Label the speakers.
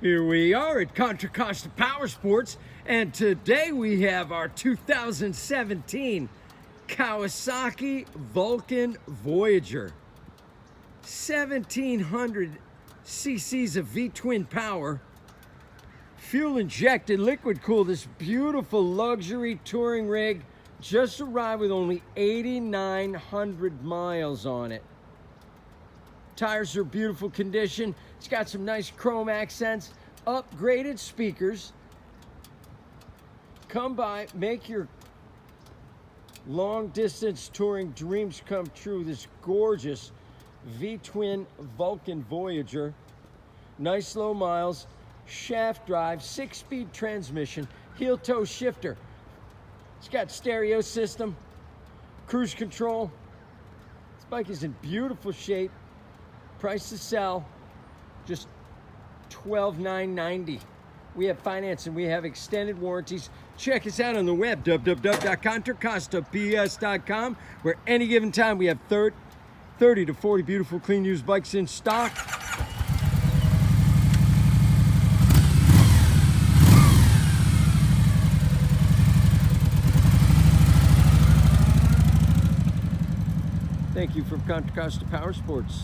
Speaker 1: Here we are at Contra Costa Powersports, and today we have our 2017 Kawasaki Vulcan Voyager. 1700 cc's of V-twin power, fuel injected, liquid cooled. This beautiful luxury touring rig just arrived with only 8,900 miles on it. Tires are beautiful condition. It's got some nice chrome accents, upgraded speakers. Come by, make your long distance touring dreams come true. This gorgeous V-twin Vulcan Voyager. Nice low miles, shaft drive, 6-speed transmission, heel toe shifter. It's got stereo system, cruise control. This bike is in beautiful shape. Price to sell, just $12,990. We have financing, we have extended warranties. Check us out on the web, www.contracostaps.com, where any given time we have 30 to 40 beautiful clean used bikes in stock. Thank you from Contra Costa Powersports.